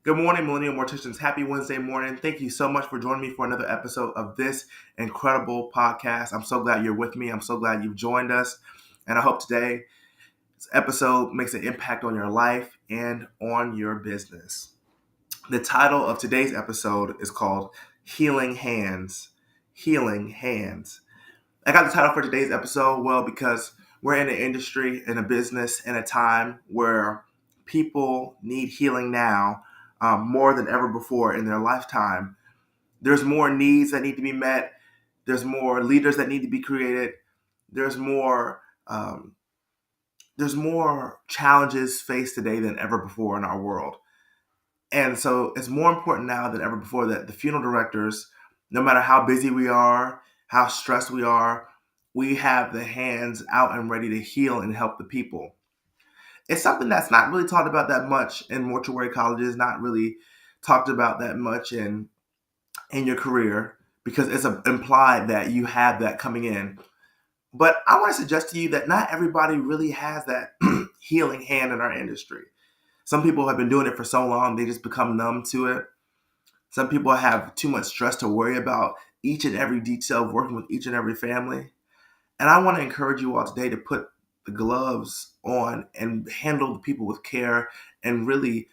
Good morning, Millennial Morticians. Happy Wednesday morning. Thank you so much for joining me for another episode of this incredible podcast. I'm so glad you're with me. I'm so glad you've joined us. And I hope today's episode makes an impact on your life and on your business. The title of today's episode is called Healing Hands. Healing Hands. I got the title for today's episode, because we're in an industry, in a business, in a time where people need healing now more than ever before in their lifetime. There's more needs that need to be met. There's more leaders that need to be created. There's more um, there's more challenges faced today than ever before in our world. And so it's more important now than ever before that the funeral directors, no matter how busy we are, how stressed we have the hands out and ready to heal and help the people. It's something that's not really talked about that much in mortuary colleges, not really talked about that much in your career, because it's implied that you have that coming in. But I want to suggest to you that not everybody really has that healing hand in our industry. Some people have been doing it for so long, they just become numb to it. Some people have too much stress to worry about each and every detail of working with each and every family. And I want to encourage you all today to put the gloves on and handle the people with care and really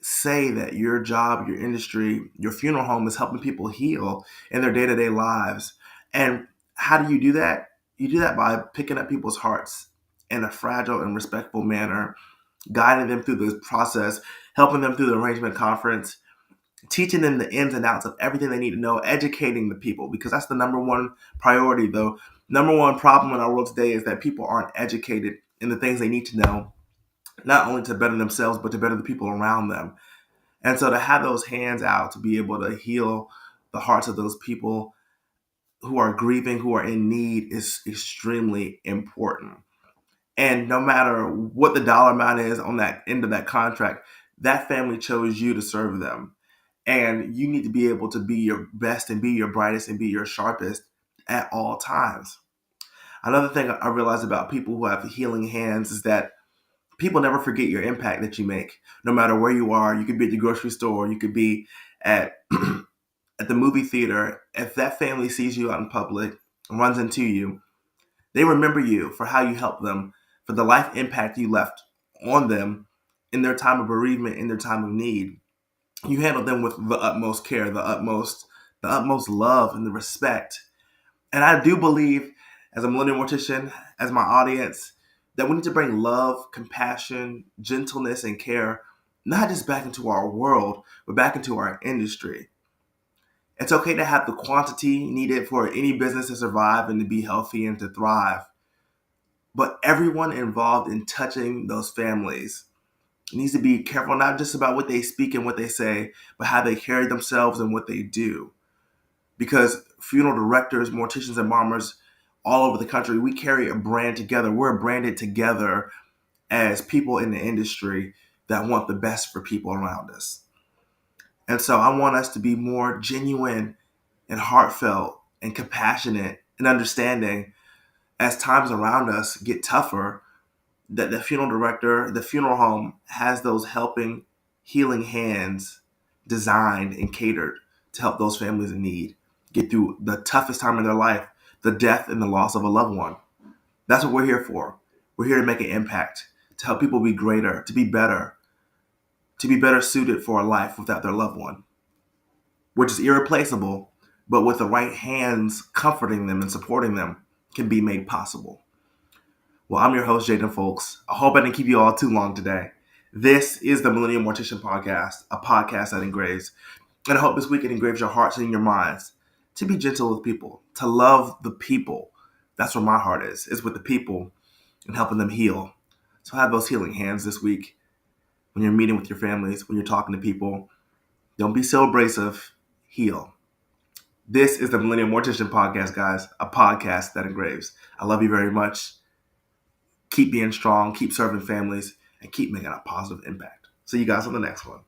say that your job, your industry, your funeral home is helping people heal in their day-to-day lives. And how do you do that? You do that by picking up people's hearts in a fragile and respectful manner, guiding them through this process, helping them through the arrangement conference, teaching them the ins and outs of everything they need to know, educating the people, because that's the number one priority, though. Number one problem in our world today is that people aren't educated in the things they need to know, not only to better themselves, but to better the people around them. And so to have those hands out, to be able to heal the hearts of those people who are grieving, who are in need, is extremely important. And no matter what the dollar amount is on that end of that contract, that family chose you to serve them. And you need to be able to be your best and be your brightest and be your sharpest at all times. Another thing I realize about people who have healing hands is that people never forget your impact that you make. No matter where you are, you could be at the grocery store, you could be at at the movie theater. If that family sees you out in public and runs into you, they remember you for how you helped them, for the life impact you left on them in their time of bereavement, in their time of need. You handle them with the utmost care, the utmost love and the respect. And I do believe, as a millennial mortician, as my audience, that we need to bring love, compassion, gentleness, and care, not just back into our world, but back into our industry. It's okay to have the quantity needed for any business to survive and to be healthy and to thrive. But everyone involved in touching those families needs to be careful, not just about what they speak and what they say, but how they carry themselves and what they do. Because funeral directors, morticians, and embalmers all over the country, we carry a brand together. We're branded together as people in the industry that want the best for people around us. And so I want us to be more genuine and heartfelt and compassionate and understanding as times around us get tougher, that the funeral director, the funeral home has those helping, healing hands designed and catered to help those families in need get through the toughest time in their life, the death and the loss of a loved one. That's what we're here for. We're here to make an impact, to help people be greater, to be better suited for a life without their loved one, which is irreplaceable, but with the right hands comforting them and supporting them can be made possible. Well, I'm your host, Jaden Fowlkes. I hope I didn't keep you all too long today. This is the Millennial Mortician Podcast, a podcast that engraves. And I hope this week it engraves your hearts and your minds to be gentle with people, to love the people. That's where my heart is with the people and helping them heal. So have those healing hands this week when you're meeting with your families, when you're talking to people. Don't be so abrasive. Heal. This is the Millennial Mortician Podcast, guys, a podcast that engraves. I love you very much. Keep being strong, keep serving families, and keep making a positive impact. See you guys on the next one.